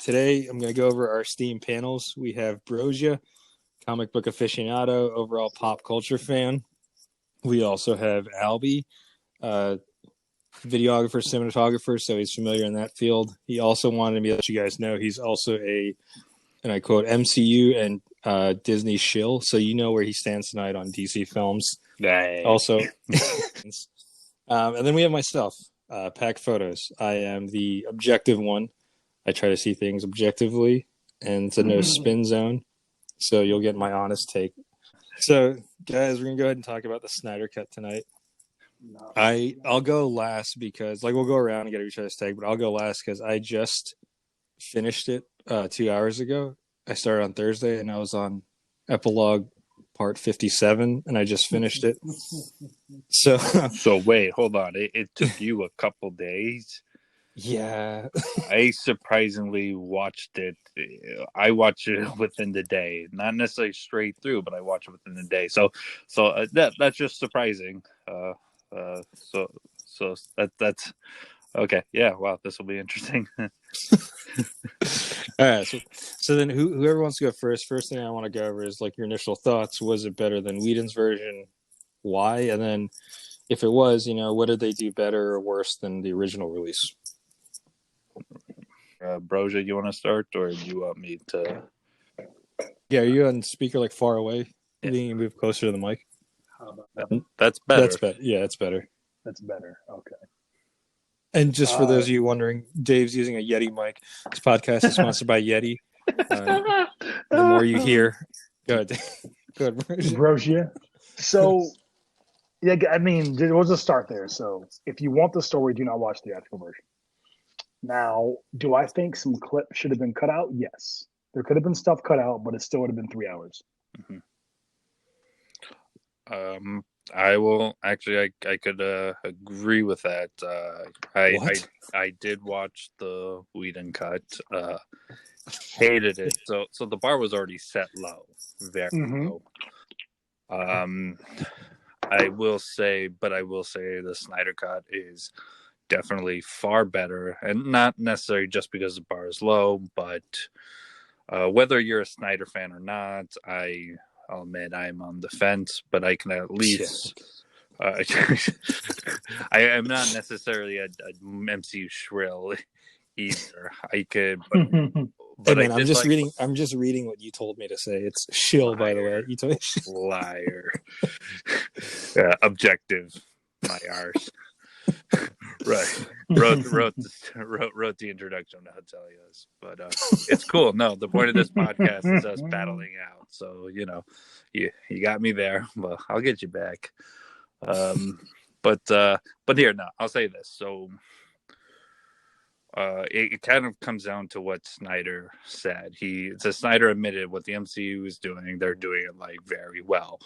Today, I'm going to go over our Steam panels. We have Brosia, comic book aficionado, overall pop culture fan. We also have Albie, videographer, cinematographer, so he's familiar in that field. He also wanted me to let you guys know he's also and I quote, MCU and Disney shill, so you know where he stands tonight on DC films. Hey. Also, and then we have myself, PacPhotos. I am the objective one. I try to see things objectively, and it's a no spin zone, so you'll get my honest take. So, guys, we're going to go ahead and talk about the Snyder Cut tonight. I'll go last because, we'll go around and get each other's take, but I'll go last because I just finished it 2 hours ago. I started on Thursday, and I was on epilogue part 57, and I just finished it. So wait, hold on. It took you a couple days. Yeah. I surprisingly watched it. I watched it within the day, not necessarily straight through, but I watched it within the day. So that's just surprising. So that's okay. Yeah. Wow. This will be interesting. All right. So then whoever wants to go first thing I want to go over is your initial thoughts. Was it better than Whedon's version? Why? And then if it was, what did they do better or worse than the original release? Brosia, you want to start, or do you want me to? Yeah, are you on speaker far away? Yeah. You can move closer to the mic. How about that? That's better. That's better. Yeah, that's better. That's better. Okay. And just for those of you wondering, Dave's using a Yeti mic. This podcast is sponsored by Yeti. The more you hear, go ahead, Brosia. So, yeah, I mean, we'll just start there. So, if you want the story, do not watch the theatrical version. Now, do I think some clips should have been cut out? Yes. There could have been stuff cut out, but it still would have been 3 hours. Mm-hmm. I will actually. I could agree with that. I did watch the Whedon cut. Hated it. So the bar was already set low, very low. I will say the Snyder cut is definitely far better, and not necessarily just because the bar is low, but whether you're a Snyder fan or not, I'll admit I'm on the fence, but I can at least. I am not necessarily a MCU shrill either. I could, but hey man, I'm just reading what you told me to say. It's shill, liar, by the way. You told me liar. Objective, my arse. Right. Wrote the introduction, I'll tell you this. But it's cool. No, the point of this podcast is us battling out. So, you got me there. Well, I'll get you back. But here, no, I'll say this. So it kind of comes down to what Snyder said. Snyder admitted what the MCU is doing. They're doing it very well.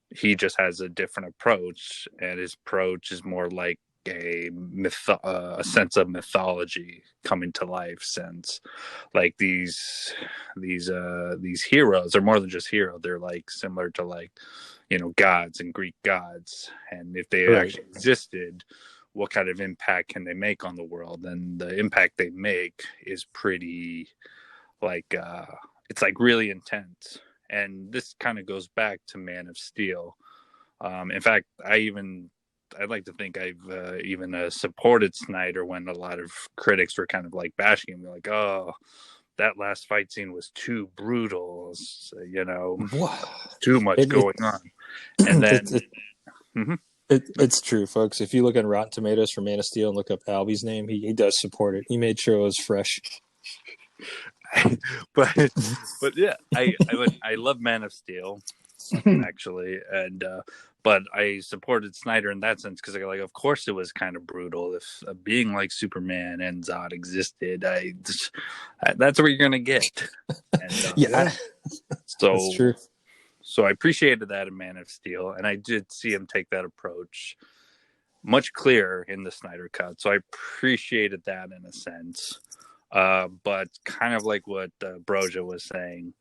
He just has a different approach, and his approach is more like a sense of mythology coming to life, since these heroes are more than just heroes. They're similar to gods and Greek gods, and if they actually existed, what kind of impact can they make on the world? And the impact they make is pretty it's really intense. And this kind of goes back to Man of Steel. In fact, I'd like to think I've even supported Snyder when a lot of critics were kind of bashing him, oh, that last fight scene was too brutal, too much going on. And then it's true, folks. If you look on Rotten Tomatoes for Man of Steel and look up Albie's name, he does support it. He made sure it was fresh. but yeah, I love Man of Steel actually, and but I supported Snyder in that sense because of course it was kind of brutal. If a being like Superman and Zod existed, that's what you're gonna get. And, yeah, so that's true. So I appreciated that in Man of Steel, and I did see him take that approach much clearer in the Snyder cut. So I appreciated that in a sense. But kind of like what Brosia was saying,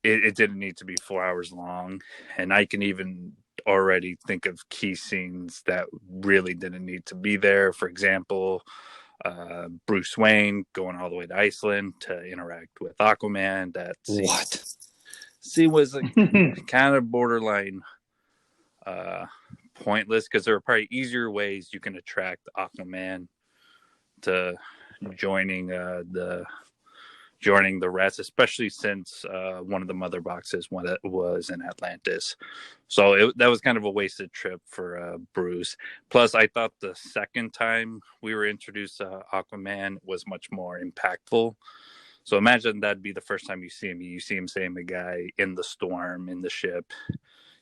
it didn't need to be 4 hours long, and I can even already think of key scenes that really didn't need to be there. For example, Bruce Wayne going all the way to Iceland to interact with Aquaman. That scene was kind of borderline pointless, because there are probably easier ways you can attract Aquaman to joining the rest, especially since one of the mother boxes was in Atlantis. So that was kind of a wasted trip for Bruce. Plus, I thought the second time we were introduced to Aquaman was much more impactful. So imagine that'd be the first time you see him. You see him saving a guy in the storm, in the ship.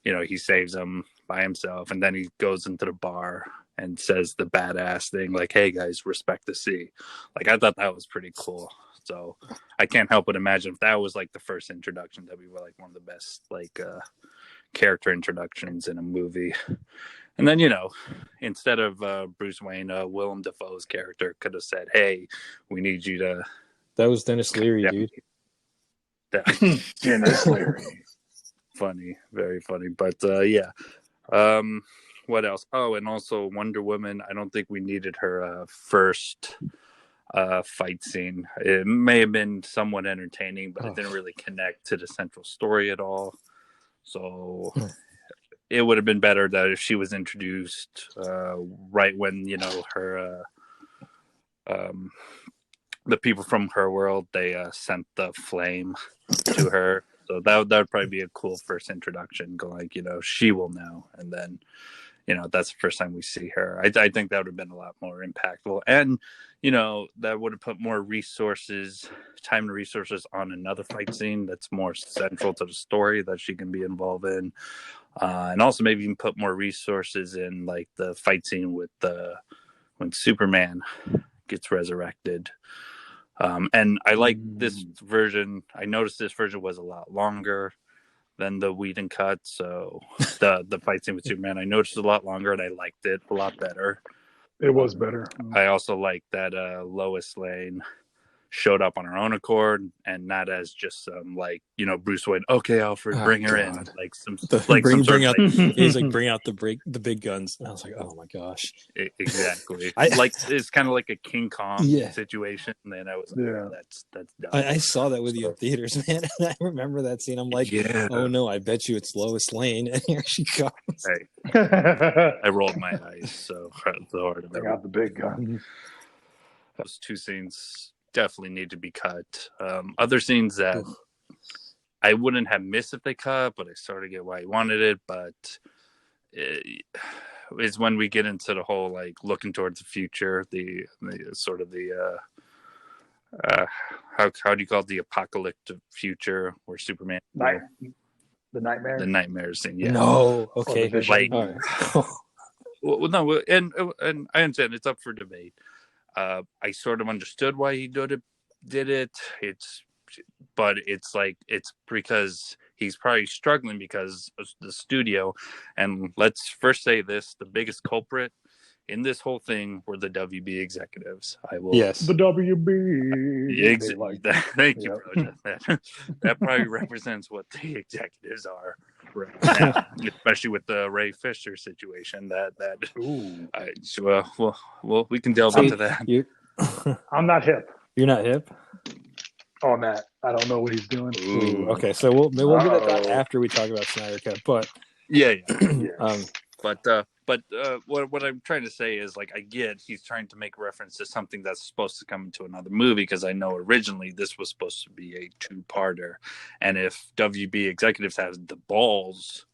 You know, he saves him by himself, and then he goes into the bar and says the badass thing, like, "Hey guys, respect the sea." Like, I thought that was pretty cool. So I can't help but imagine if that was like the first introduction, that'd be like one of the best like character introductions in a movie. And then, you know, instead of Bruce Wayne, Willem Dafoe's character could have said, "Hey, we need you to." That was Dennis Leary, dude. Dennis Leary. Funny, very funny. But yeah. What else? Oh, and also Wonder Woman. I don't think we needed her first fight scene. It may have been somewhat entertaining, but it didn't really connect to the central story at all. So it would have been better that if she was introduced right when, you know, her the people from her world, they sent the flame to her. So that would probably be a cool first introduction, going like, you know, she will know. And then, you know, that's the first time we see her. I think that would have been a lot more impactful. And, you know, that would have put more resources, time and resources on another fight scene that's more central to the story that she can be involved in. And also maybe even put more resources in like the fight scene with when Superman gets resurrected. And I like this version. I noticed this version was a lot longer than the Whedon cut. So the fight scene with Superman, I noticed a lot longer, and I liked it a lot better. It was better. I also like that Lois Lane showed up on her own accord, and not as just some like, you know, Bruce Wayne. Okay, Alfred, bring her in. Like some bring out. He's like, bring out the big guns. And I was like, oh my gosh. Exactly. Like it's kind of like a King Kong situation. And then I was like, oh, that's dumb. I saw that with you in theaters, man. And I remember that scene. I'm like, oh no, I bet you it's Lois Lane, and here she comes. I rolled my eyes so hard. Bring out the big gun. Those two scenes definitely need to be cut. Other scenes that I wouldn't have missed if they cut, but I sort of get why he wanted it. But it's when we get into the whole like looking towards the future, the sort of the how do you call it, the apocalyptic future where Superman the nightmare scene. Yeah. No. Okay. Like, well, no, and I understand it's up for debate. I sort of understood why he did it. But it's like, it's because he's probably struggling because of the studio. And let's first say this: the biggest culprit in this whole thing were the WB executives. Yes, the WB. Thank you, Brosia. That probably represents what the executives are right now, especially with the Ray Fisher situation. Well, we can delve into that. I'm not hip. You're not hip on that. I don't know what he's doing. Ooh, okay, so we'll get at that after we talk about Snyder Cut. But yeah. But what I'm trying to say is, like, I get he's trying to make reference to something that's supposed to come into another movie, because I know originally this was supposed to be a two-parter, and if WB executives have the balls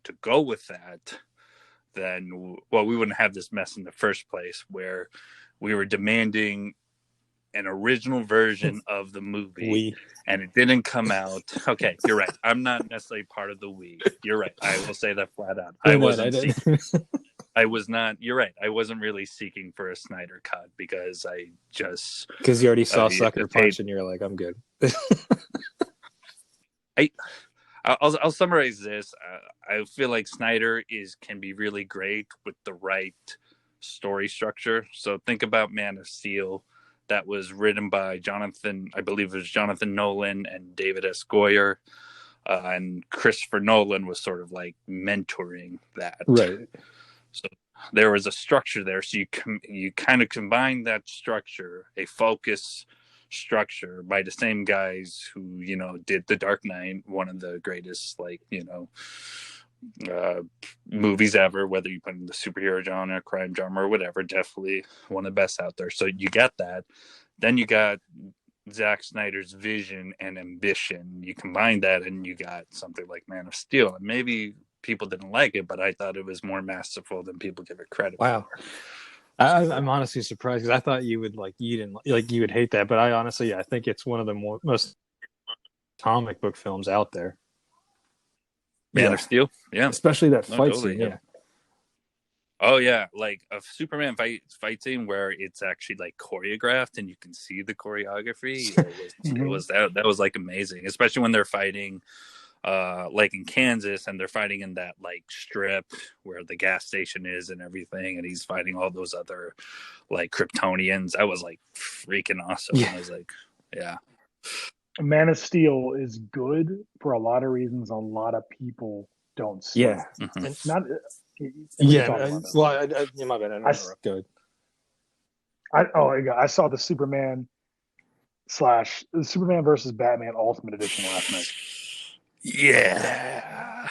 to go with that, then we wouldn't have this mess in the first place, where we were demanding an original version of the movie and it didn't come out. Okay, you're right. I'm not necessarily part of the we. You're right. I will say that flat out. I was not. You're right. I wasn't really seeking for a Snyder cut because you already saw Sucker Punch and you're like, I'm good. I'll summarize this. I feel like Snyder can be really great with the right story structure. So think about Man of Steel. That was written by Jonathan Nolan and David S. Goyer. And Christopher Nolan was sort of like mentoring that. Right. there was a structure there. So you kind of combine that structure, a focus structure by the same guys who, you know, did The Dark Knight, one of the greatest, like, you know, movies ever, whether you put in the superhero genre, crime genre, or whatever, definitely one of the best out there. So you got that. Then you got Zack Snyder's vision and ambition. You combine that and you got something like Man of Steel. And maybe people didn't like it, but I thought it was more masterful than people give it credit for. I'm honestly surprised because I thought you would you would hate that, but I honestly, I think it's one of the most comic book films out there. Man of Steel, yeah, especially that fight scene, yeah. Oh yeah, like a Superman fight scene where it's actually like choreographed and you can see the choreography. It was that was like amazing, especially when they're fighting. Like in Kansas, and they're fighting in that like strip where the gas station is and everything, and he's fighting all those other like Kryptonians. That was like freaking awesome. Yeah. I was like, yeah. Man of Steel is good for a lot of reasons. A lot of people don't see. Yeah, mm-hmm. Not. My bad. Good. I saw the Superman versus Batman Ultimate Edition last night. Yeah.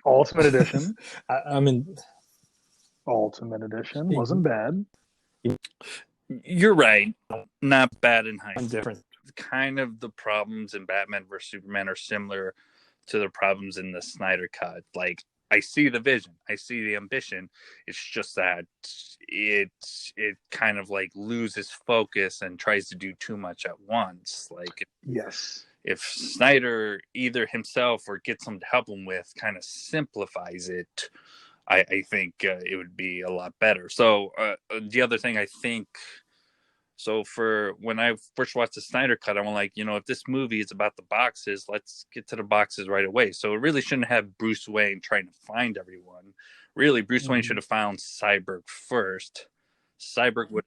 Ultimate Edition. Ultimate Edition wasn't bad. You're right. Not bad in hindsight. Different. Kind of the problems in Batman vs Superman are similar to the problems in the Snyder Cut. Like, I see the vision, I see the ambition. It's just that it kind of like loses focus and tries to do too much at once. Like, yes. If Snyder either himself or gets someone to help him with kind of simplifies it, I think it would be a lot better. So the other thing I think, so for when I first watched the Snyder Cut, I was like, you know, if this movie is about the boxes, let's get to the boxes right away. So it really shouldn't have Bruce Wayne trying to find everyone. Really, Bruce Wayne should have found Cyborg first. Cyborg would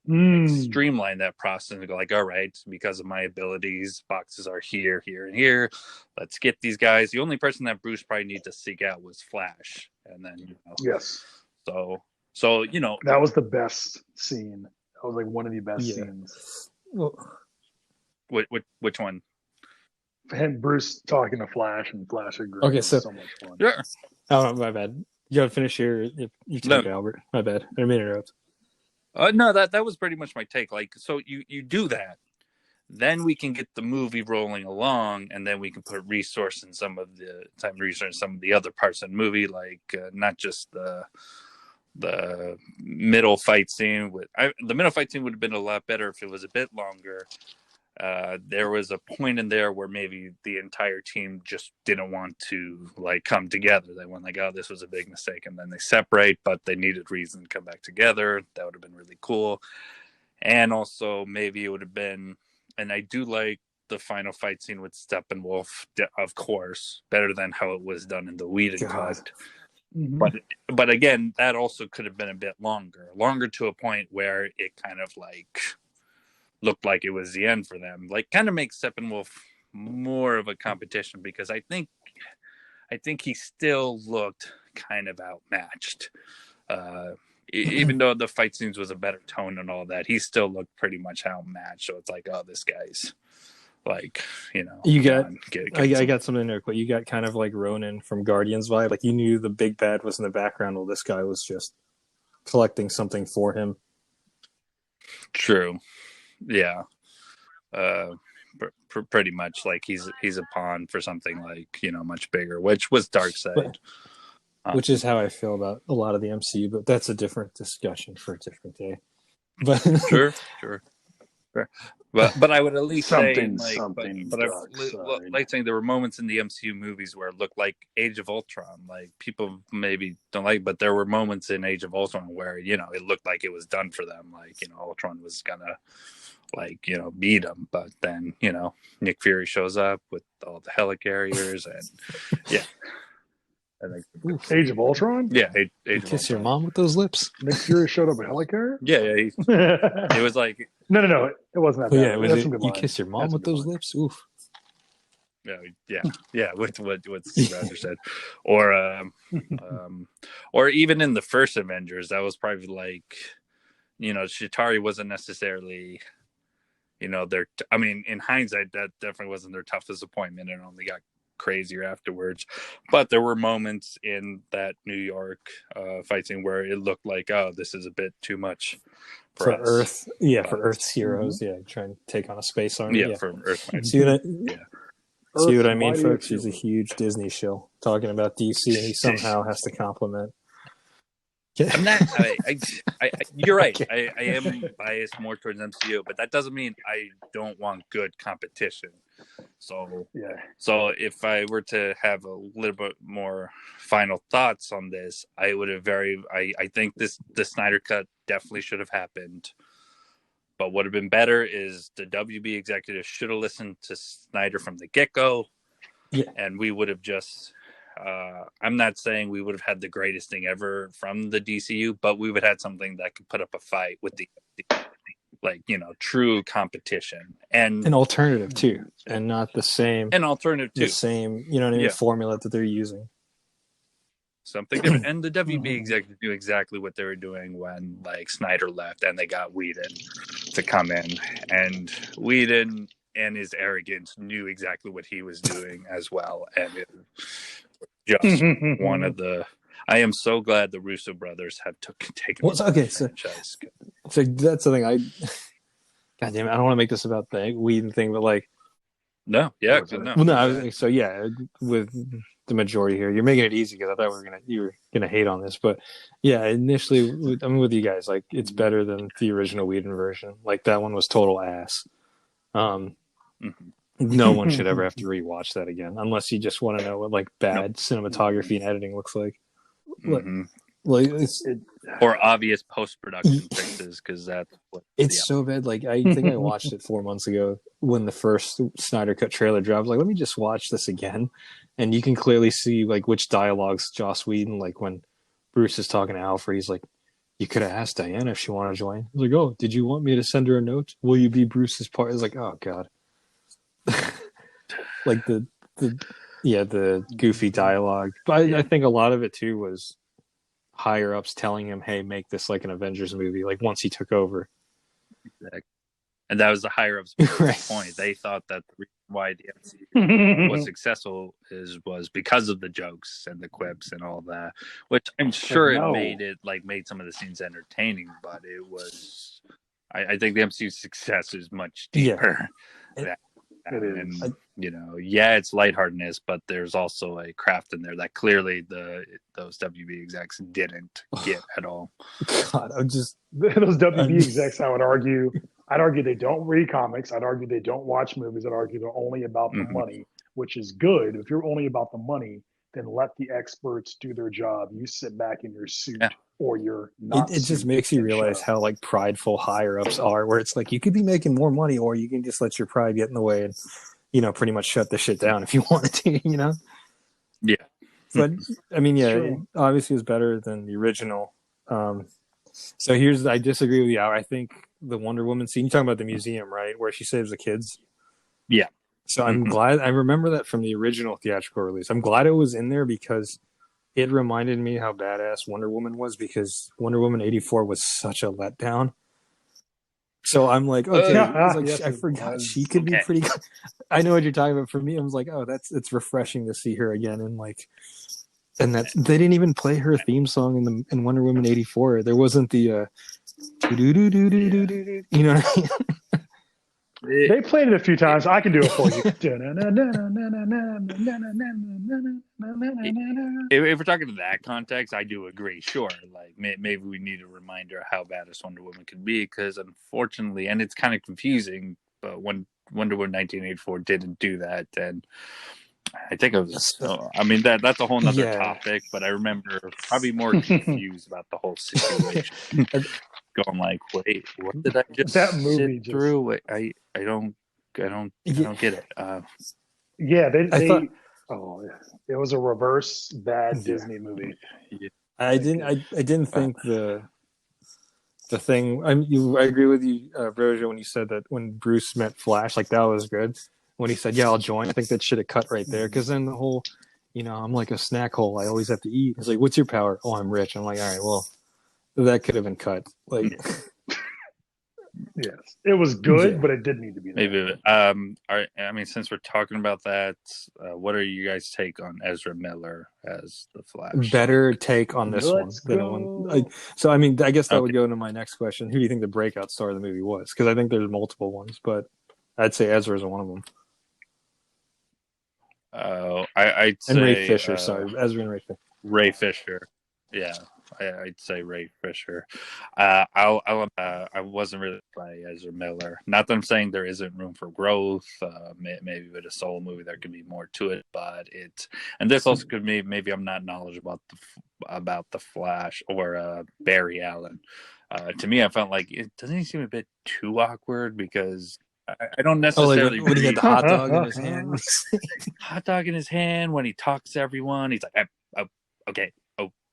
streamline that process and go like, all right, because of my abilities, boxes are here, here, and here. Let's get these guys. The only person that Bruce probably needed to seek out was Flash. And then, you know. Yes. So, you know. That was the best scene. That was like one of the best scenes. Well, which one? And Bruce talking to Flash and Flash agreeing. Okay, so much fun. Sure. Oh, my bad. You gotta finish your take, Albert. My bad. I didn't mean to interrupt. No, that was pretty much my take. Like, so you do that, then we can get the movie rolling along, and then we can put resource in some of the other parts of the movie, like not just the middle fight scene. The middle fight scene would have been a lot better if it was a bit longer. There was a point in there where maybe the entire team just didn't want to like come together. They went like, oh, this was a big mistake. And then they separate, but they needed reason to come back together. That would have been really cool. And also maybe it would have been, and I do like the final fight scene with Steppenwolf, of course, better than how it was done in the Whedon cut. Mm-hmm. But again, that also could have been a bit longer to a point where it kind of like looked like it was the end for them. Like, kind of makes Steppenwolf more of a competition, because I think he still looked kind of outmatched. Even though the fight scenes was a better tone and all that, he still looked pretty much outmatched. So it's like, oh, this guy's like, you know. I got something there quick. You got kind of like Ronan from Guardians vibe. Like, you knew the big bad was in the background, while this guy was just collecting something for him. True. Yeah. Pretty much like he's a pawn for something like, you know, much bigger, which was Darkseid. Which is how I feel about a lot of the MCU, but that's a different discussion for a different day. But sure. But I would at least say, like saying there were moments in the MCU movies where it looked like Age of Ultron. Like, people maybe don't like, but there were moments in Age of Ultron where, you know, it looked like it was done for them. Like, you know, Ultron was gonna, like, you know, beat him, but then, you know, Nick Fury shows up with all the helicarriers, and yeah. Age of Ultron? Yeah, Age you of kiss Ultron. your mom with those lips? Nick Fury showed up with a helicarrier? Yeah. It was like... No. It wasn't that bad. Yeah, you kiss your mom with those lips? Oof. with what Steve Rogers said, or even in the first Avengers, that was probably like, Chitauri wasn't necessarily, I mean, in hindsight, that definitely wasn't their toughest appointment, and only got crazier afterwards. But there were moments in that New York fight scene where it looked like, oh, this is a bit too much for us. Earth, for Earth's heroes, trying to take on a space army. For Earth. See what I mean, folks? He's a huge Disney shill talking about DC, and he somehow has to compliment. I'm not. You're right. I am biased more towards MCU, but that doesn't mean I don't want good competition. So if I were to have a little bit more final thoughts on this, I would have I think the Snyder Cut definitely should have happened. But what would have been better is the WB executives should have listened to Snyder from the get-go, and we would have just. I'm not saying we would have had the greatest thing ever from the DCU, but we would have had something that could put up a fight with the true competition and an alternative too, and not the same. An alternative too. The same, formula that they're using. Something different. And the WB executives knew exactly what they were doing when Snyder left, and they got Whedon to come in, and Whedon and his arrogance knew exactly what he was doing as well, and it just one of the. I am so glad the Russo brothers have taken. Well, okay, so that's the thing. God damn it! I don't want to make this about the Whedon thing, but no. Well, no. With the majority here, you're making it easy because I thought you were gonna hate on this, but initially, I'm with you guys. It's better than the original Whedon version. That one was total ass. No one should ever have to rewatch that again, unless you just want to know what bad cinematography and editing looks like. Or obvious post-production fixes, because that's what it's so bad. I think I watched it 4 months ago when the first Snyder Cut trailer dropped. Let me just watch this again, and you can clearly see which dialogues Joss Whedon, when Bruce is talking to Alfred, he's like, "You could have asked Diana if she wanted to join." He's like, "Oh, did you want me to send her a note? Will you be Bruce's part?" It's like, oh god. The goofy dialogue, but I think a lot of it too was higher ups telling him, "Hey, make this like an Avengers movie." Once he took over, exactly. And that was the higher ups' point. They thought that the reason why the MCU was successful was because of the jokes and the quips and all that, which I'm sure it made some of the scenes entertaining, but it was. I think the MCU's success is much deeper. It is. And it's lightheartedness, but there's also a craft in there that clearly those WB execs didn't get at all. God, those WB execs. I'd argue they don't read comics. I'd argue they don't watch movies. I'd argue they're only about the money, which is good. If you're only about the money, then let the experts do their job. You sit back in your suit. Or you're not. It just makes you realize how prideful higher ups are, where it's you could be making more money, or you can just let your pride get in the way and pretty much shut the shit down if you wanted to. Yeah. But I mean, it obviously was better than the original. So I disagree with you. I think the Wonder Woman scene, you're talking about the museum, right, where she saves the kids. Yeah. So I'm glad I remember that from the original theatrical release. I'm glad it was in there because it reminded me how badass Wonder Woman was, because Wonder Woman 84 was such a letdown. So I'm like, okay, I forgot she could be pretty good. I know what you're talking about. For me, I was like, oh, it's refreshing to see her again, and that they didn't even play her theme song in Wonder Woman 84. There wasn't the what I mean? They played it a few times. I can do it for you. If we're talking in that context, I do agree. Sure, maybe we need a reminder how badass Wonder Woman could be, because unfortunately, and it's kind of confusing, but when Wonder Woman 1984 didn't do that, and I think it was. That's a whole nother topic. But I remember probably more confused about the whole situation. Going wait, what did I just sit through? Wait, I don't get it. It was a reverse bad Disney movie. Yeah. I didn't think the thing. I agree with you, Brosia, when you said that when Bruce met Flash, that was good. when he said, "Yeah, I'll join." I think that should have cut right there, because then the whole, I'm like a snack hole. I always have to eat. He's like, "What's your power?" "Oh, I'm rich." I'm like, "All right, well, that could have been cut." Like, Yes, it was good, Yeah. but it did need to be there. Maybe. Since we're talking about that, what are you guys' take on Ezra Miller as the Flash? better take on this Let's one than go. one. So, I guess that Okay. would go into my next question. Who do you think the breakout star of the movie was? Because I think there's multiple ones, but I'd say Ezra is one of them. I'd say And Ray Fisher. Sorry, Ezra and Ray Fisher. Ray Fisher. Yeah, I'd say Ray Fisher. I wasn't really by Ezra Miller. Not that I'm saying there isn't room for growth. Maybe with a solo movie there could be more to it, but and this also could be maybe I'm not knowledgeable about the Flash or Barry Allen. To me, I felt like doesn't he seem a bit too awkward because I don't necessarily when he had the hot dog in his hand. Hot dog in his hand when he talks to everyone. He's like, oh, okay.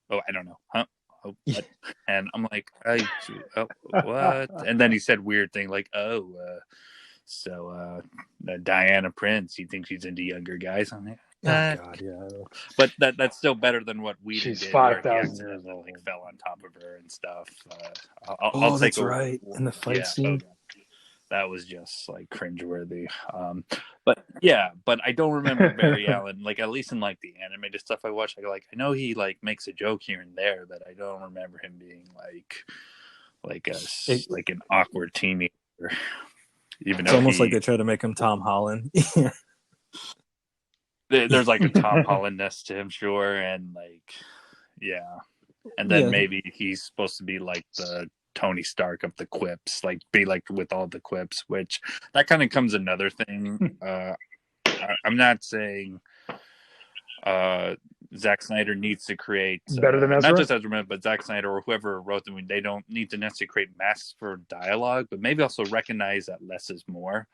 Oh, I don't know. Huh? Oh, what? And I'm like, what? And then he said weird thing like, Diana Prince, you think she's into younger guys? I'm like, oh God, yeah. But that's still better than what we did. She's where 5,000 he years old. like fell on top of her and stuff. I'll take right in the fight scene. That was just like cringeworthy. But I don't remember Barry Allen, like at least in like the animated stuff I watched. I know he like makes a joke here and there, but I don't remember him being like an awkward teenager. Even it's almost like they try to make him Tom Holland. There's like a Tom Holland-ness to him, sure, and like and then maybe he's supposed to be like the Tony Stark of the quips, like be like with all the quips, which that kind of comes another thing. I'm not saying Zack Snyder needs to create better than Ezra? not just Ezra Miller, but Zack Snyder or whoever wrote them. They don't need to necessarily create masks for dialogue, but maybe also recognize that less is more.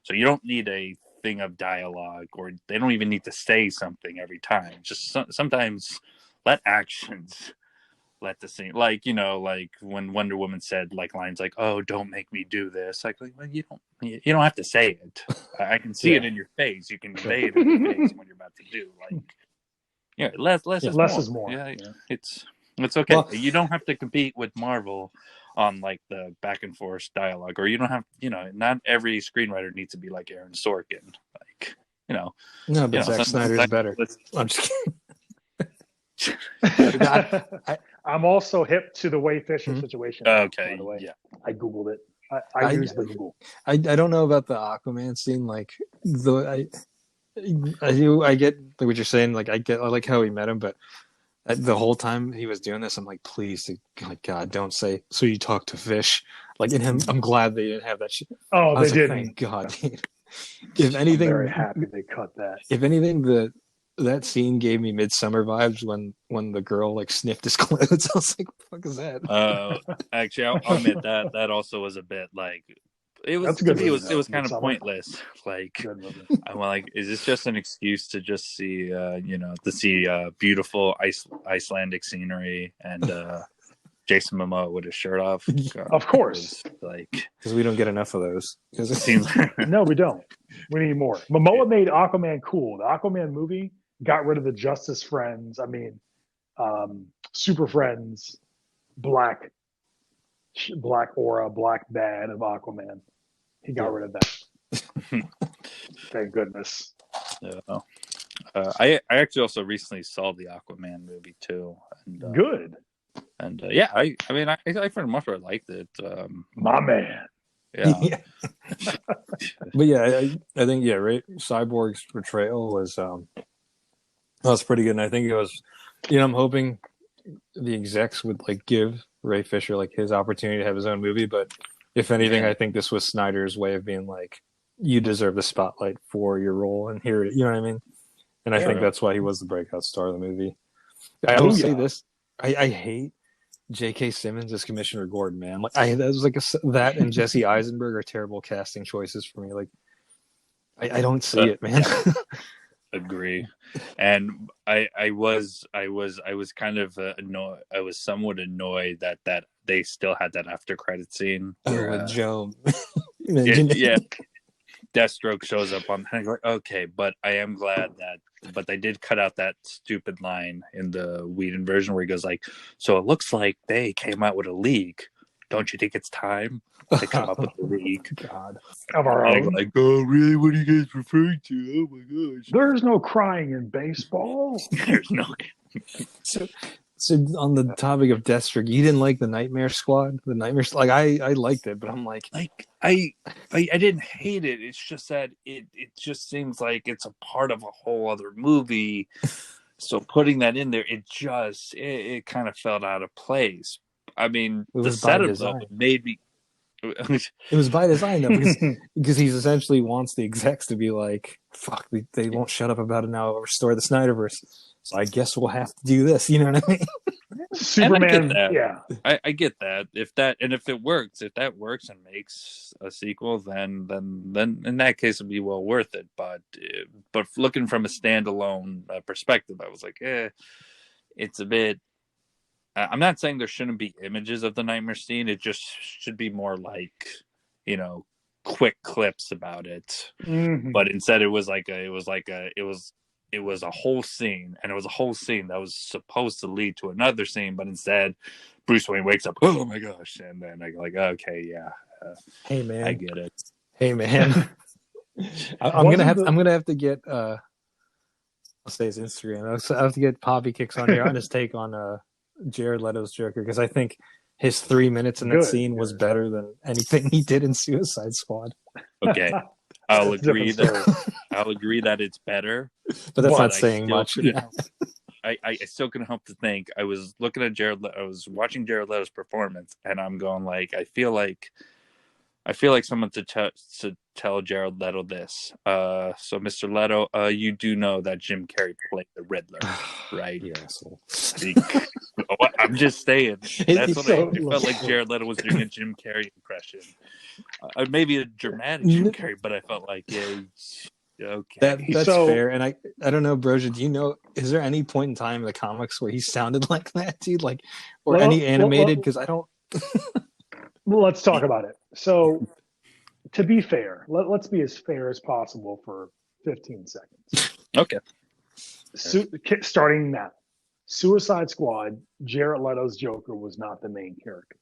So you don't need a thing of dialogue, or they don't even need to say something every time. Just sometimes let actions. Let the scene, like when Wonder Woman said like lines like, "Oh, don't make me do this." Like well, you don't have to say it. I can see it in your face. You can convey it in your face when you're about to do less is more. Yeah, it's okay. Well, you don't have to compete with Marvel on like the back and forth dialogue, or you don't have not every screenwriter needs to be like Aaron Sorkin. Like no, but Zack Snyder is better. I'm just kidding. I'm also hip to the Ray Fisher situation. Okay, by the way. Yeah, I googled it. I used the Google. I don't know about the Aquaman scene. Like I get what you're saying. Like I like how he met him, but the whole time he was doing this, I'm like, please, like God, don't say. So you talk to fish, like in him. I'm glad they didn't have that shit. Oh, they didn't. Thank God. If anything, I'm very happy they cut that. If anything, that scene gave me Midsummer vibes when the girl like sniffed his clothes. I was like, "What the fuck is that?" Actually, I'll admit that also was a bit like it was. To me, it was kind of pointless. Like, I'm like, is this just an excuse to just see beautiful Icelandic scenery and Jason Momoa with his shirt off? Of course, because we don't get enough of those. It seems no, we don't. We need more. Momoa made Aquaman cool. The Aquaman movie got rid of the Justice Friends. Super Friends, black aura, black bad of Aquaman. He got rid of that. Thank goodness. Yeah. I actually also recently saw the Aquaman movie too. And, good. And I for the most part liked it. My man. Yeah. But yeah, I think right. Cyborg's portrayal was pretty good, and I think it was. I'm hoping the execs would like give Ray Fisher like his opportunity to have his own movie, but if anything, I think this was Snyder's way of being like, you deserve the spotlight for your role, and here, you know what I mean? And I think that's why he was the breakout star of the movie. I will say this: I hate J.K. Simmons as Commissioner Gordon, man. Like that was like that and Jesse Eisenberg are terrible casting choices for me. Like I don't see it, man. Agree. And I was kind of annoyed. I was somewhat annoyed that they still had that after credit scene. With Joe. Yeah. Deathstroke shows up on, and I go, okay, but I am glad but they did cut out that stupid line in the Whedon version where he goes like, so it looks like they came out with a league. Don't you think it's time to come up with a league? God. Of our And I go own? like, oh, really? What are you guys referring to? Oh my gosh. There's no crying in baseball. There's no. So on the topic of Deathstroke, you didn't like the Nightmare Squad? The Nightmare, like I liked it, but I'm like I didn't hate it. It's just that it just seems like it's a part of a whole other movie. So putting that in there, it kind of felt out of place. I mean, the setup though made me. It was by design though, because he essentially wants the execs to be like, "Fuck, they won't shut up about it now. Restore the Snyderverse." So I guess we'll have to do this. You know what I mean? Superman, yeah, I get that. If it works, if that works and makes a sequel, then in that case it'd be well worth it. But looking from a standalone perspective, I was like, it's a bit. I'm not saying there shouldn't be images of the nightmare scene. It just should be more like, quick clips about it. Mm-hmm. But instead, it was a whole scene, and it was a whole scene that was supposed to lead to another scene. But instead, Bruce Wayne wakes up. Oh my gosh! And then I go like, okay, yeah. Hey man, I get it. Hey man, I'm gonna have to get. I'll say his Instagram. I have to get Poppy Kicks on here on his take on Jared Leto's Joker, because I think his 3 minutes in that scene was better than anything he did in Suicide Squad. Okay, I'll agree that it's better, but that's not saying much. Yeah. I still couldn't help to think. I was looking at I was watching Jared Leto's performance, and I'm going like, I feel like someone to tell Jared Leto this. So, Mr. Leto, you do know that Jim Carrey played the Riddler, right? Yes. I'm just saying. That's what I felt like. Jared Leto was doing a Jim Carrey impression. Maybe a dramatic Jim Carrey, but I felt like, yeah, okay. That's fair. And I don't know, Brosia, do you know, is there any point in time in the comics where he sounded like that, dude? Like, or any animated? Because I don't... Well, let's talk about it. So, to be fair, let's be as fair as possible for 15 seconds. Okay. Starting now. Suicide Squad, Jared Leto's Joker was not the main character.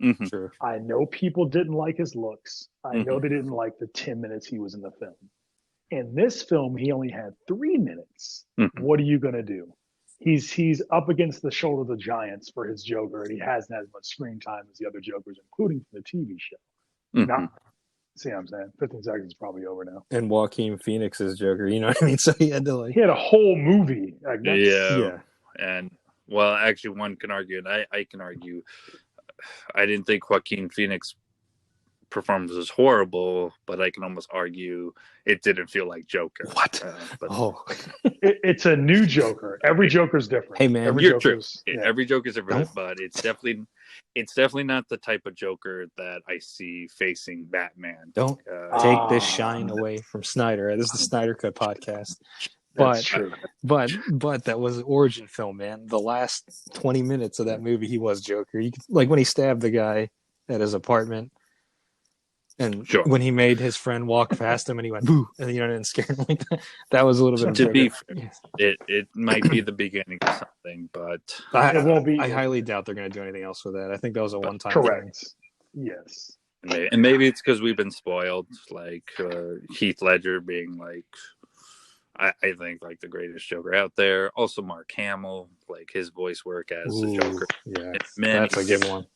Mm-hmm. Sure. I know people didn't like his looks. I know they didn't like the 10 minutes he was in the film. In this film, he only had 3 minutes. Mm-hmm. What are you going to do? He's up against the shoulder of the giants for his Joker, and he hasn't had as much screen time as the other Jokers, including from the TV show. Mm-hmm. See what I'm saying? 15 seconds is probably over now. And Joaquin Phoenix's Joker, you know what I mean? So he had to he had a whole movie. Like, yeah. And well, actually, one can argue, and I can argue. I didn't think Joaquin Phoenix performance was horrible, but I can almost argue it didn't feel like Joker. What? It's a new Joker. Every Joker's different. Hey man, every Joker's different, but it's definitely not the type of Joker that I see facing Batman. Don't take this shine away from Snyder. This is the SnyderCut podcast. But true. But that was an origin film, man. The last 20 minutes of that movie, he was Joker. Like when he stabbed the guy at his apartment. And when he made his friend walk past him and he went, boo, and and scared him like that. That was a little bit of to be fair, it might be the beginning of something, but it won't be. I highly doubt they're going to do anything else with that. I think that was a one-time correct thing. Yes. And maybe it's because we've been spoiled, like Heath Ledger being like, I think like the greatest Joker out there. Also Mark Hamill, like his voice work as the Joker. Yeah, that's a good one.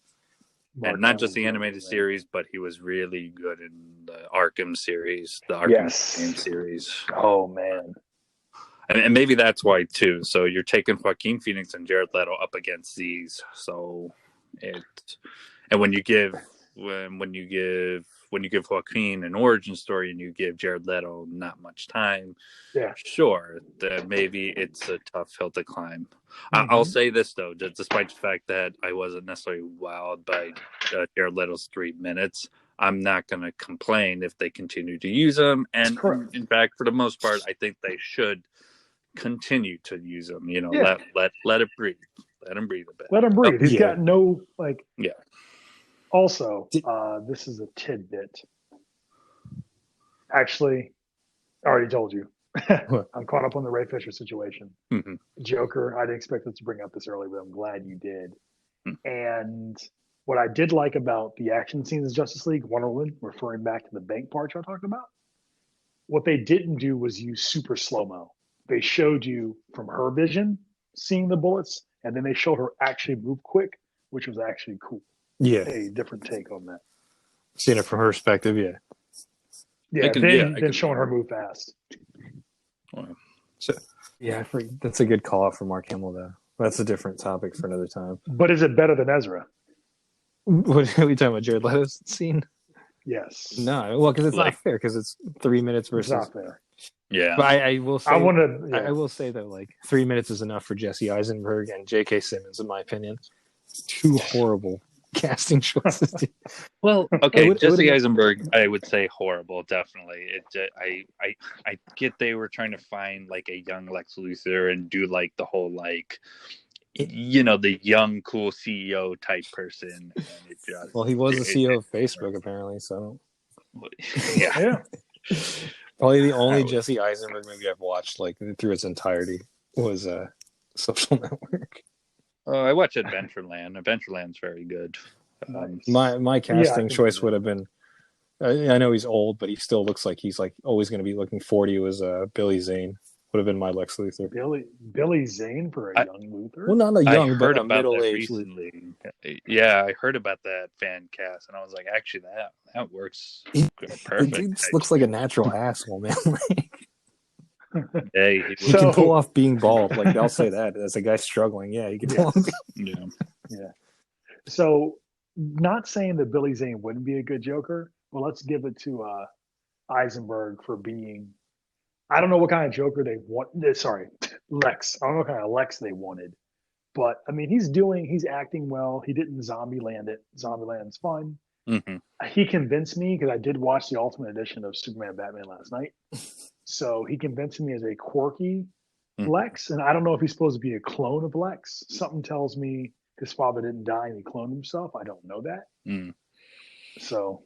And not just the animated series, but he was really good in the Arkham series, the Arkham series. Oh, man. And maybe that's why, too. So you're taking Joaquin Phoenix and Jared Leto up against these. So when you give Joaquin an origin story and you give Jared Leto not much time, sure, that maybe it's a tough hill to climb. I'll say this though, despite the fact that I wasn't necessarily wowed by Jared Leto's 3 minutes, I'm not going to complain if they continue to use him. And in fact, for the most part, I think they should continue to use him. Let it breathe. Let him breathe a bit. Let him breathe. He's got no Yeah. Also, this is a tidbit. Actually, I already told you. What? I'm caught up on the Ray Fisher situation. Mm-hmm. Joker, I didn't expect us to bring up this early, but I'm glad you did. Mm-hmm. And what I did like about the action scenes in Justice League, Wonder Woman, referring back to the bank part I talked about, what they didn't do was use super slow-mo. They showed you from her vision seeing the bullets, and then they showed her actually move quick, which was actually cool. Yeah. A different take on that. Seeing it from her perspective, yeah. Yeah, then showing her move fast. So, yeah, that's a good call out for Mark Hamill, though. That's a different topic for another time. But is it better than Ezra? What are we talking about? Jared Leto's scene? Yes. No, well, because it's not fair. Because it's 3 minutes versus. It's not fair. Yeah, but I will say. I will say though, like 3 minutes is enough for Jesse Eisenberg and J.K. Simmons, in my opinion. Two horrible casting choices. Well, okay, Jesse Eisenberg, I would say horrible, definitely. I get they were trying to find like a young Lex Luthor and do like the whole like, the young cool CEO type person. And it just, well, he was the CEO of Facebook apparently, so yeah. Probably the only Jesse Eisenberg movie I've watched like through its entirety was Social Network. I watched Adventureland. Adventureland's very good. My casting choice would have been. I know he's old, but he still looks like he's like always going to be looking 40. Was Billy Zane would have been my Lex Luthor. Billy Zane for a young Luthor? Well, not a young, but a middle-aged. Yeah, I heard about that fan cast, and I was like, actually, that works perfect. He looks like a natural asshole, man. Hey, he can pull off being bald. Like I'll say that as a guy struggling. Yeah, he can pull off. Yeah. So, not saying that Billy Zane wouldn't be a good Joker, but let's give it to Eisenberg for being. I don't know what kind of Joker they want. Sorry, Lex. I don't know what kind of Lex they wanted, but I mean, he's acting well. He didn't Zombieland it. Zombieland's fun. Mm-hmm. He convinced me because I did watch the Ultimate Edition of Superman and Batman last night. So he convinced me as a quirky Lex, and I don't know if he's supposed to be a clone of Lex. Something tells me his father didn't die and he cloned himself. I don't know that. So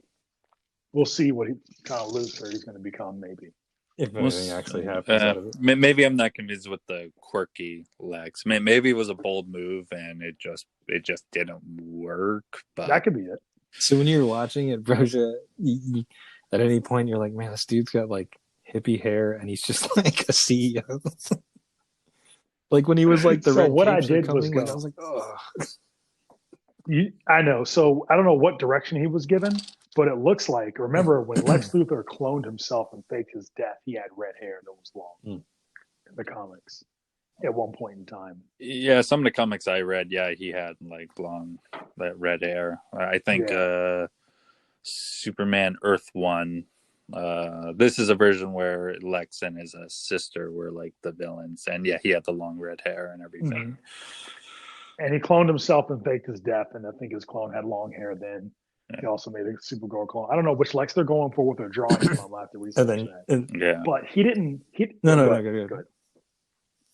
we'll see what kind of Luthor he's going to become, maybe. If anything actually happens out of it. Maybe I'm not convinced with the quirky Lex. Maybe it was a bold move and it just didn't work. But that could be it. So when you're watching it, Brosia, at any point you're like, man, this dude's got like hippie hair and he's just like a CEO. Like when he was like the red what I did was I was like, oh. I know. So I don't know what direction he was given, but it looks like. Remember when Lex Luthor cloned himself and faked his death? He had red hair that was long in the comics at one point in time. Yeah, some of the comics I read, he had like long that red hair. I think Superman Earth 1. This is a version where Lex and his sister were like the villains, and he had the long red hair and everything. And he cloned himself and faked his death, and I think his clone had long hair then. He also made a Supergirl clone. I don't know which Lex they're going for with their drawing. I'll have to research that. But he didn't. No, go ahead.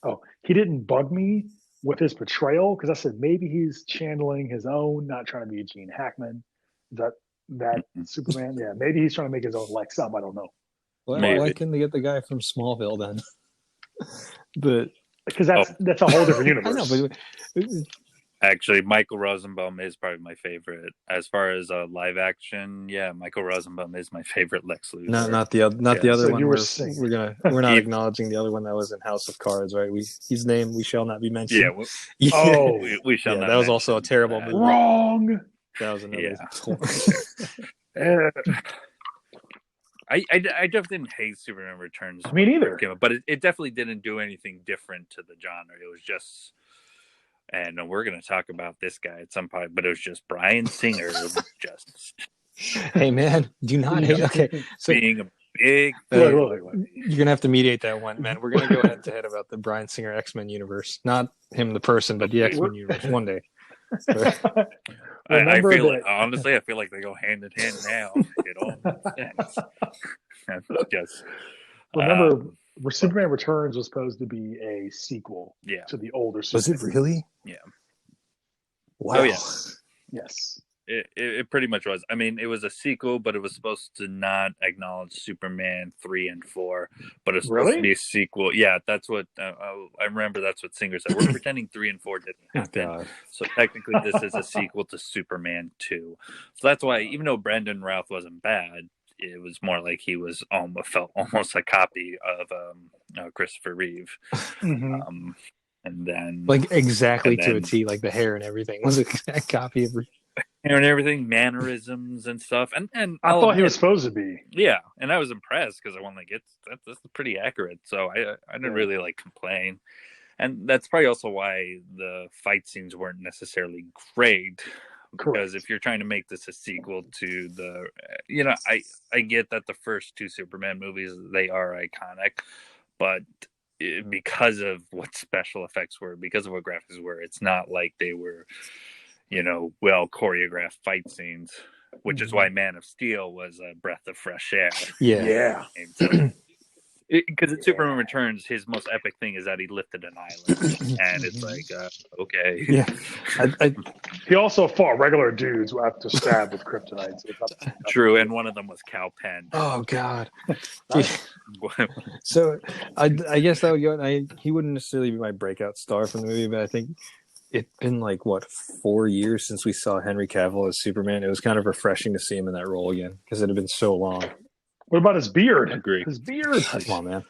Oh, he didn't bug me with his portrayal because I said maybe he's channeling his own, not trying to be Gene Hackman. That Superman? Yeah, maybe he's trying to make his own Lex up. I don't know. Why couldn't they get the guy from Smallville then? But because that's a whole different universe. I know, but actually, Michael Rosenbaum is probably my favorite as far as live action. Yeah, Michael Rosenbaum is my favorite Lex Luthor. Not the other so one. We're not acknowledging the other one that was in House of Cards, right? His name we shall not be mentioned. We shall not. That was also a terrible movie. Wrong. That was another. I definitely didn't hate Superman Returns. Me neither. But it definitely didn't do anything different to the genre. It was just, and we're going to talk about this guy at some point, but it was just Bryan Singer just. Hey man, do not hate. Okay, so being a big. You're gonna have to mediate that one, man. We're gonna go head to head about the Bryan Singer X-Men universe, not him the person, but the X-Men universe one day. I feel honestly, I feel like they go hand in hand now. It all makes sense. Just remember, Superman Returns was supposed to be a sequel to the older Superman. Was it really? Yeah. Wow. Oh, yeah. Yes. It pretty much was. I mean, it was a sequel, but it was supposed to not acknowledge Superman 3 and 4, but it's supposed to be a sequel. Yeah, that's what I remember. That's what Singer said. We're pretending 3 and 4 didn't happen. So technically, this is a sequel to Superman 2. So that's why, even though Brandon Routh wasn't bad, it was more like he was felt almost a copy of Christopher Reeve. Mm-hmm. And then like exactly to a T, like the hair and everything was an exact copy of hair and everything, mannerisms and stuff. And I thought he was supposed to be. Yeah, and I was impressed because I went like that's pretty accurate. So I didn't really like complain, and that's probably also why the fight scenes weren't necessarily great. Because if you're trying to make this a sequel to the, I get that the first 2 Superman movies, they are iconic, but because of what special effects were, because of what graphics were, it's not like they were, well choreographed fight scenes, which is why Man of Steel was a breath of fresh air. Yeah. Because in Superman Returns, his most epic thing is that he lifted an island, and it's like, okay. Yeah. He also fought regular dudes who have to stab with kryptonite. So True, and one of them was Cal Penn. Oh God. So I guess that would go. He wouldn't necessarily be my breakout star from the movie, but I think it's been like 4 years since we saw Henry Cavill as Superman. It was kind of refreshing to see him in that role again because it had been so long. What about his beard? Agree. His beard. Come on, man.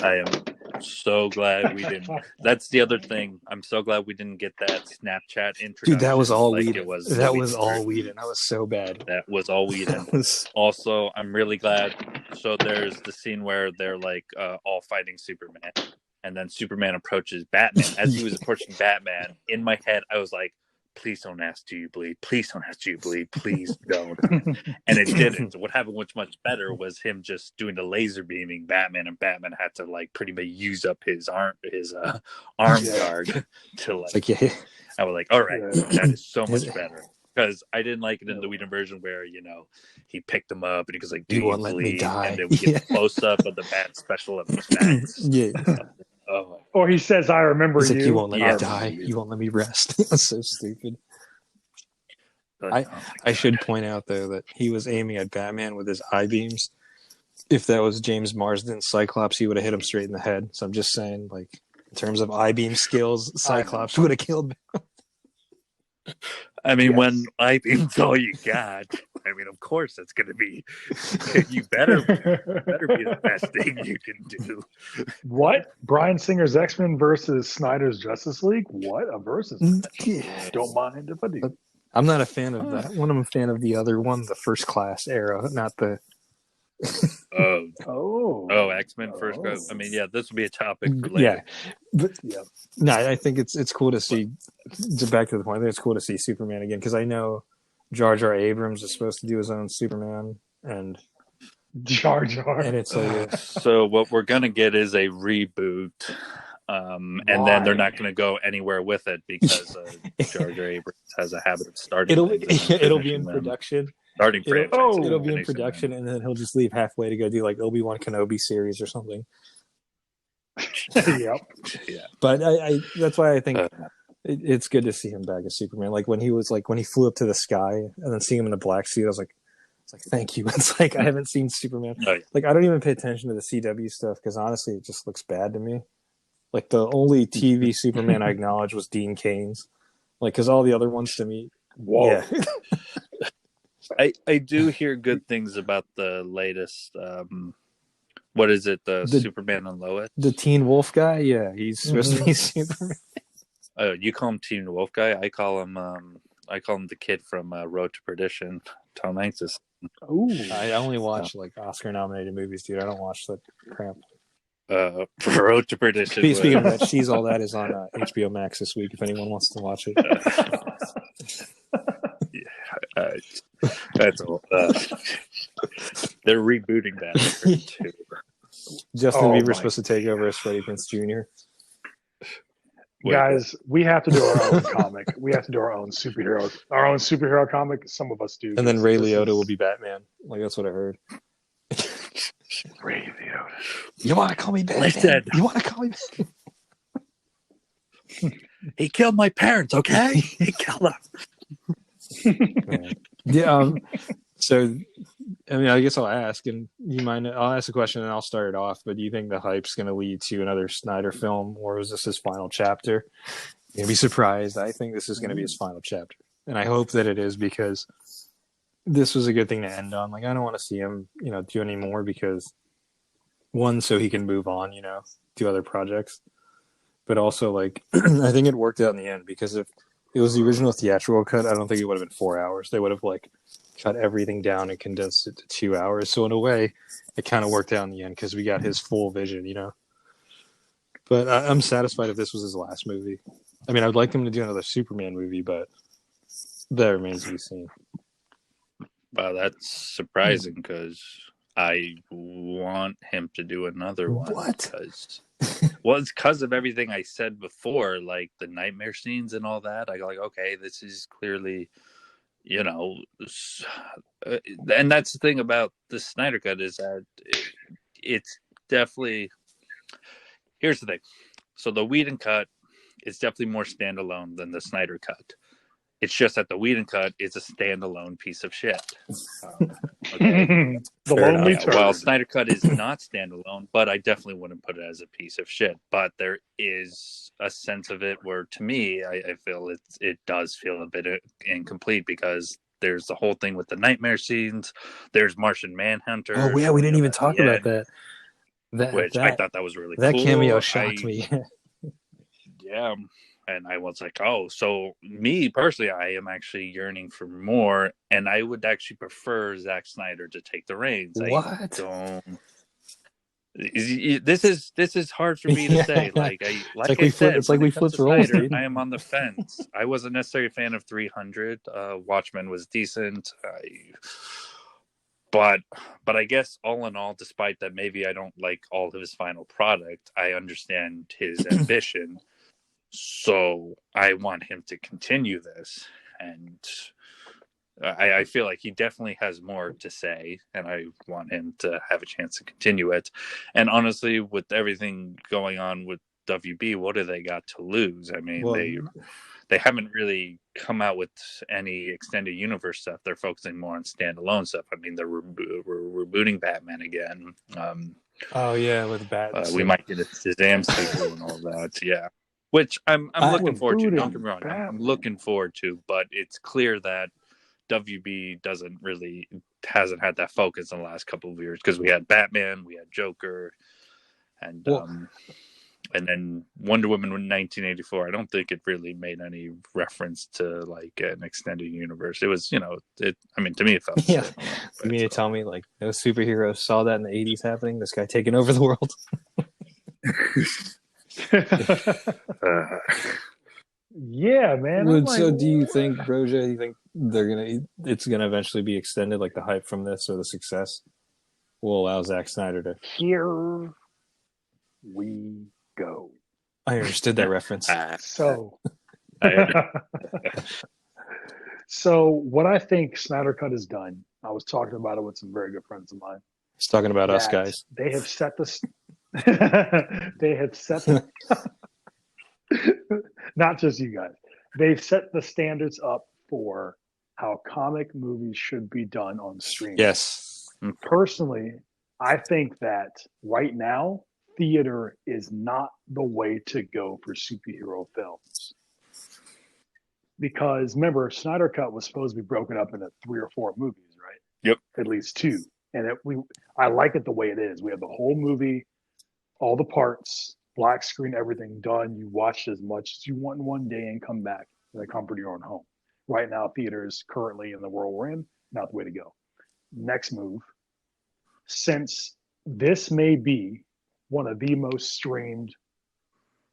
I am so glad we didn't. That's the other thing. I'm so glad we didn't get that Snapchat introduction. Dude, that was all Whedon. That was all Whedon. That was so bad. That was all Whedon. Also, I'm really glad. So there's the scene where they're like all fighting Superman, and then Superman approaches Batman. As he was approaching Batman, in my head, I was like, please don't ask, do you bleed? Please don't ask, do you bleed? Please don't. And it didn't. What happened, which much better, was him just doing the laser beaming Batman, and Batman had to like pretty much use up his arm guard to like. I was like, all right, that is so much better. Because I didn't like it in the Whedon version where he picked him up and he goes like, "Do you won't let me die?" And then we get a close up of the bat special effects. Yeah. Or he says, "I remember you." Like, you won't let me die. You won't let me rest. That's so stupid. I should point out though that he was aiming at Batman with his eye beams. If that was James Marsden's Cyclops, he would have hit him straight in the head. So I'm just saying, like, in terms of eye beam skills, Cyclops would have killed him. I mean, when eye beam's all you got, I mean, of course it's going to be. You better be the best thing you can do. What? Bryan Singer's X-Men versus Snyder's Justice League? What a versus? Don't mind if I do. I'm not a fan of that one. I'm a fan of the other one, the First Class era, not the. X-Men First Class. I mean, yeah, this would be a topic for later. No, I think it's cool to see. Back to the point, I think it's cool to see Superman again because I know Jar Jar Abrams is supposed to do his own Superman, and Jar Jar, and it's like so what we're gonna get is a reboot. And then they're not going to go anywhere with it because Jar Jar Abrams has a habit of starting. It'll be in production. It'll be in production, and then he'll just leave halfway to go do like Obi-Wan Kenobi series or something. Yep. Yeah. But I that's why I think it's good to see him back as Superman. Like when he flew up to the sky and then seeing him in the black suit, I was like, thank you. It's like I haven't seen Superman. Like I don't even pay attention to the CW stuff because honestly, it just looks bad to me. Like the only TV Superman I acknowledge was Dean Cain's. Like because all the other ones to me, whoa. Yeah. I do hear good things about the latest. What is it? The Superman and Lois, the Teen Wolf guy. Yeah, he's supposed to be Superman. Oh, you call him Teen Wolf guy? I call him the kid from Road to Perdition. Tom Hanks is. Ooh. I only watch like Oscar-nominated movies, dude. I don't watch that crap. Road to Perdition. Speaking of that, She's All That is on HBOMax this week. If anyone wants to watch it. That's all. They're rebooting that too. Justin Bieber's supposed to take over as Freddie Prinze Jr. Guys, we have to do our own comic. We have to do our own superhero comic. Some of us do. And then Ray Liotta will be Batman. Like that's what I heard. Ray Liotta. You want to call me Batman? Listen. You want to call me Batman? He killed my parents, okay? He killed them. Yeah. So, I mean, I guess I'll ask, and you mind? I'll ask a question and I'll start it off. But do you think the hype's going to lead to another Snyder film, or is this his final chapter? You're gonna be surprised. I think this is going to be his final chapter, and I hope that it is, because this was a good thing to end on. Like, I don't want to see him, do any more, because one, so he can move on, do other projects, but also, like, I think it worked out in the end, because if it was the original theatrical cut, I don't think it would have been 4 hours. They would have, like, cut everything down and condensed it to 2 hours. So in a way, it kind of worked out in the end, because we got his full vision, But I'm satisfied if this was his last movie. I mean, I would like him to do another Superman movie, but that remains to be seen. Wow, that's surprising, because I want him to do another one. What? Well, it's because of everything I said before, like the nightmare scenes and all that. I go like, okay, this is clearly, and that's the thing about the Snyder Cut, is that it's definitely. Here's the thing. So the Whedon cut is definitely more standalone than the Snyder cut. It's just that the Whedon cut is a standalone piece of shit. The lonely turd. Well, Snyder cut is not standalone, but I definitely wouldn't put it as a piece of shit. But there is a sense of it where, to me, I feel it does feel a bit incomplete, because there's the whole thing with the nightmare scenes. There's Martian Manhunter. Oh, yeah, we didn't even talk about that. I thought that was really cool. That cameo shocked me. Yeah. And I was like, oh, so me personally, I am actually yearning for more. And I would actually prefer Zack Snyder to take the reins. What? This is hard for me to say. It's like we flipped roles. I am on the fence. I wasn't necessarily a fan of 300. Watchmen was decent. But I guess all in all, despite that, maybe I don't like all of his final product, I understand his ambition. So I want him to continue this. And I feel like he definitely has more to say, and I want him to have a chance to continue it. And honestly, with everything going on with WB, what do they got to lose? I mean, they haven't really come out with any extended universe stuff. They're focusing more on standalone stuff. I mean, they're rebooting Batman again. Oh yeah, with Batman. We might get a Shazam sequel and all that. Yeah, which I'm looking forward to. Don't get me wrong, I'm looking forward to. But it's clear that WB hasn't had that focus in the last couple of years, because we had Batman, we had Joker, and then Wonder Woman in 1984. I don't think it really made any reference to like an extended universe. It was, to me it felt. Yeah. You mean to tell me like those superheroes saw that in the 80s happening? This guy taking over the world. Yeah, man. So do you think, Brosia, you think it's gonna eventually be extended, like the hype from this or the success will allow Zack Snyder to? Here we go. I understood that reference. So what I think Snyder Cut has done, I was talking about it with some very good friends of mine. He's talking about us guys. They have set the not just you guys. They've set the standards up for how comic movies should be done on streaming. Yes. Personally, I think that right now, theater is not the way to go for superhero films. Because remember, Snyder Cut was supposed to be broken up into 3 or 4 movies, right? Yep. At least 2. And I like it the way it is. We have the whole movie, all the parts, black screen, everything done. You watch as much as you want in one day and come back to the comfort of your own home. Right now, theaters currently in the world we're in, not the way to go. Next move, since this may be one of the most streamed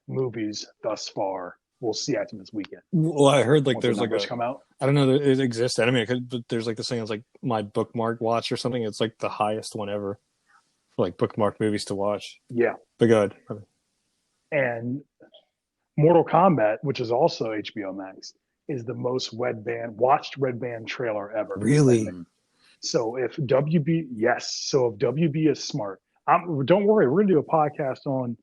movies thus far, we'll see after this weekend. Well, I heard like there's like come out. I don't know, it exists. I mean, but there's like this thing that's like my bookmark watch or something. It's like the highest one ever for like bookmark movies to watch. Yeah, but go ahead. And Mortal Kombat, which is also HBOMax, is the most watched red band trailer ever. Really? So if WB is smart, don't worry, we're gonna do a podcast on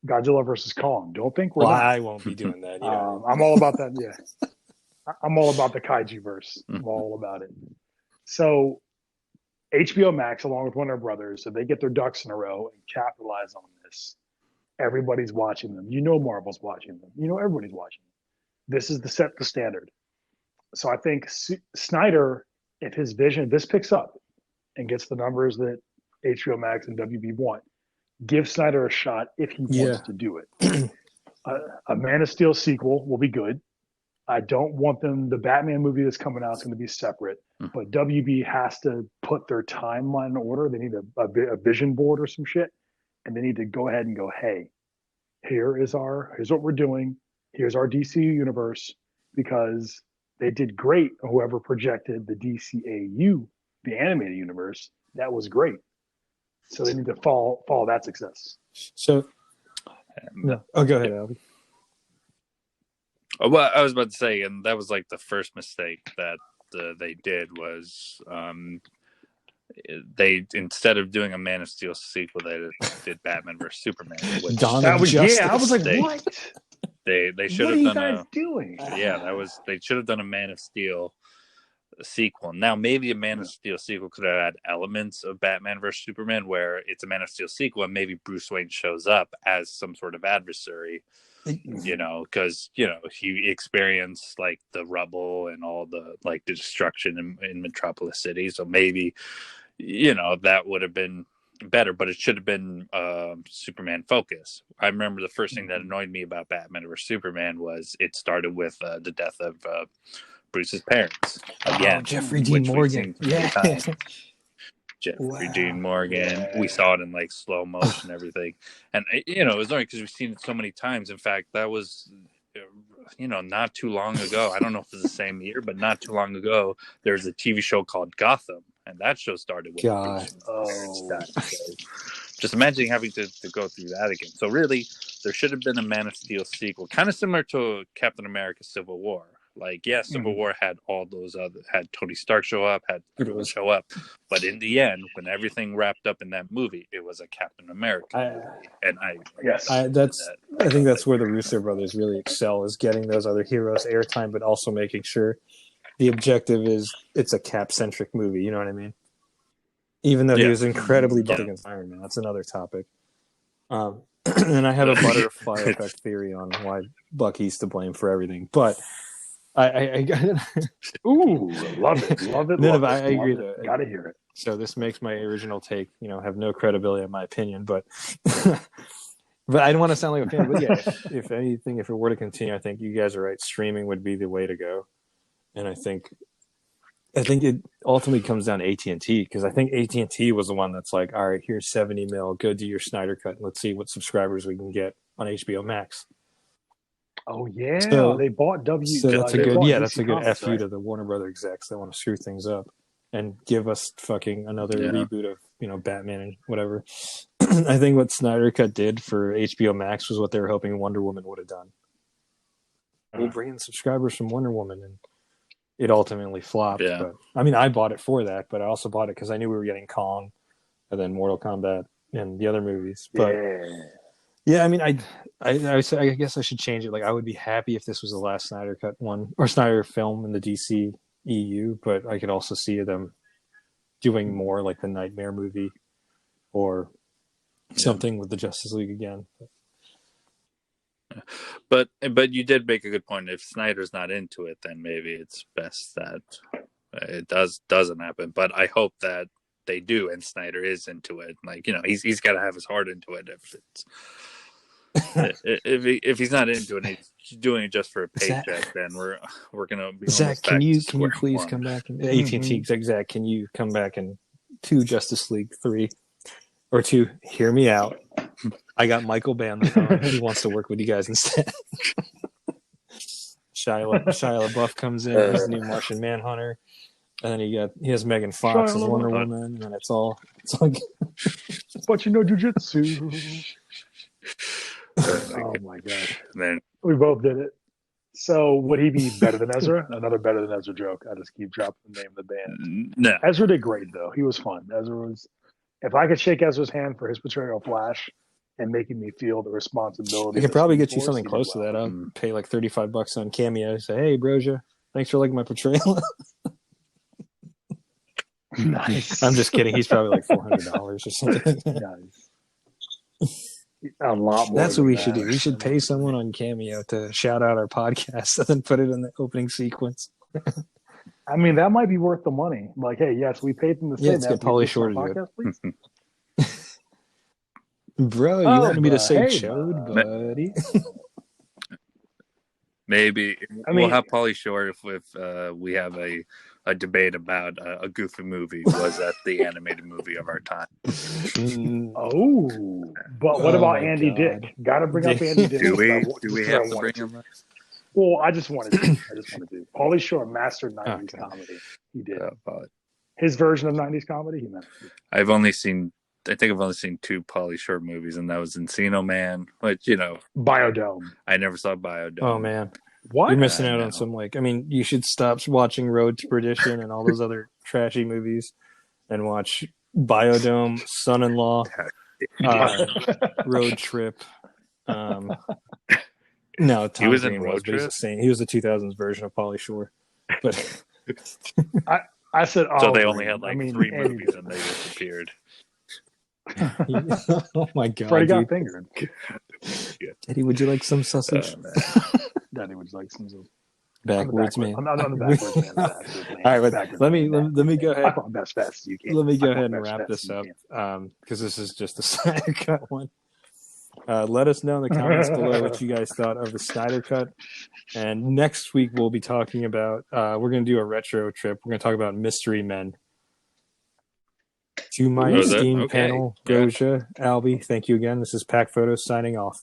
Godzilla versus Kong. Don't think we're not. I won't be doing that. Yeah. I'm all about that. Yeah, I'm all about the kaiju verse. I'm all about it. So HBOMax, along with Warner Brothers, so they get their ducks in a row and capitalize on this. Everybody's watching them. You know Marvel's watching them. You know everybody's watching them. This is the standard. So I think Snyder, if his vision, this picks up and gets the numbers that HBOMax and WB want, give Snyder a shot if he wants to do it. A Man of Steel sequel will be good. I don't want the Batman movie that's coming out is going to be separate, but WB has to put their timeline in order. They need a vision board or some shit, and they need to go ahead and go, hey, here's what we're doing. Here's our DC universe, because they did great. Whoever projected the DCAU, the animated universe, that was great. So they need to follow that success. So, no. Oh, go ahead, Albie. Well, I was about to say, and that was like the first mistake that they did was they, instead of doing a Man of Steel sequel, they did Batman vs Superman. Which I was like, what? They should what have are done you guys doing? Yeah, they should have done a Man of Steel sequel. Now, maybe a Man of Steel sequel could have had elements of Batman vs Superman, where it's a Man of Steel sequel, and maybe Bruce Wayne shows up as some sort of adversary. Because he experienced like the rubble and all the like the destruction in Metropolis City. So maybe that would have been better, but it should have been Superman focus. I remember the first thing that annoyed me about Batman vs Superman was it started with the death of Bruce's parents again. Jeffrey Dean Morgan. Jeffrey Dean Morgan. We saw it in like slow motion and everything. And, it was annoying because we've seen it so many times. In fact, that was, not too long ago. I don't know if it's the same year, but not too long ago, there's a TV show called Gotham. And that show started with just imagine having to go through that again. So really, there should have been a Man of Steel sequel, kind of similar to Captain America Civil War. Like, Civil War had all those had Tony Stark show up, had people show up, but in the end, when everything wrapped up in that movie, it was a Captain America movie. And I think that's where the Russo brothers really excel, is getting those other heroes airtime, but also making sure the objective is it's a Cap-centric movie. You know what I mean? Even though he was incredibly built against Iron Man, that's another topic. And I have a butterfly effect theory on why Bucky's to blame for everything, but I love it. I agree. Gotta hear it. So this makes my original take, have no credibility in my opinion, but but I don't want to sound like a fan. But if anything, if it were to continue, I think you guys are right. Streaming would be the way to go, and I think it ultimately comes down to AT&T, because I think AT&T was the one that's like, all right, here's $70 million, go do your Snyder Cut, and let's see what subscribers we can get on HBO Max. Oh yeah, so they bought So that's a good FU to the Warner Brother execs that want to screw things up and give us fucking another reboot of Batman and whatever. I think what Snyder Cut did for HBO Max was what they were hoping Wonder Woman would have done. We'll bring in subscribers from Wonder Woman, and it ultimately flopped. Yeah. But I mean, I bought it for that, but I also bought it because I knew we were getting Kong and then Mortal Kombat and the other movies. But yeah, I mean, I guess I should change it. Like, I would be happy if this was the last Snyder Cut one or Snyder film in the DC EU, but I could also see them doing more like the Nightmare movie or something with the Justice League again. But you did make a good point. If Snyder's not into it, then maybe it's best that it doesn't happen. But I hope that they do, and Snyder is into it. Like, he's got to have his heart into it. If he's not into it, and he's doing it just for a paycheck, then we're gonna be. Zach, can you please come back? AT&T, Zach, can you come back in 2 Justice League 3 or 2? Hear me out. I got Michael Bay on the phone. He wants to work with you guys instead. Shia LaBeouf comes in as the new Martian Manhunter, and then he has Megan Fox as Wonder Woman, and then it's all good. But jujitsu. Oh my god! Man, we both did it. So would he be better than Ezra? Another better than Ezra joke. I just keep dropping the name of the band. No, Ezra did great though. He was fun. Ezra was. If I could shake Ezra's hand for his portrayal of Flash and making me feel the responsibility, I could probably get you something close to that. I'll pay like $35 on Cameo. Say, hey, Brosia, Thanks for liking my portrayal. Nice. I'm just kidding. He's probably like $400 or something. Nice. A lot more. That's what we should do. We should pay someone on Cameo to shout out our podcast and then put it in the opening sequence. I mean, that might be worth the money. Like, hey, yes, we paid them to say let's that. get Pauly Shore to do podcast, please. Bro, you wanted me to say chode, buddy? Maybe we'll have Pauly Shore if we have a debate about a goofy movie. Was that the animated movie of our time? Oh, but what about Andy Dick? Got to bring up Andy Dick. Do we have to bring him up? Well, I just wanted to. Pauly Shore mastered 90s comedy. He did. His version of 90s comedy, he mastered. I think I've only seen 2 Pauly Shore movies, and that was Encino Man, which, Biodome. I never saw Biodome. Oh, man. What? You're missing out on some, you should stop watching Road to Perdition and all those other trashy movies and watch Biodome, Son-in-Law, Road Trip. No, Tom he was Green in Road Trip? He was the 2000s version of Pauly Shore. But I said, so they only had 3 movies and they disappeared. Oh my God! Freddie got fingered. Daddy, would you like some sausage? Daddy, would you like some backwards man? I'm not on the backwards man. All right, let me go ahead. Best fast you can. Let me go ahead and wrap this up because this is just a Snyder Cut one. Let us know in the comments below what you guys thought of the Snyder Cut. And next week we'll be talking about. We're going to do a retro trip. We're going to talk about Mystery Men. To my esteemed panel, Brosia, Albie, thank you again. This is PacPhotos signing off.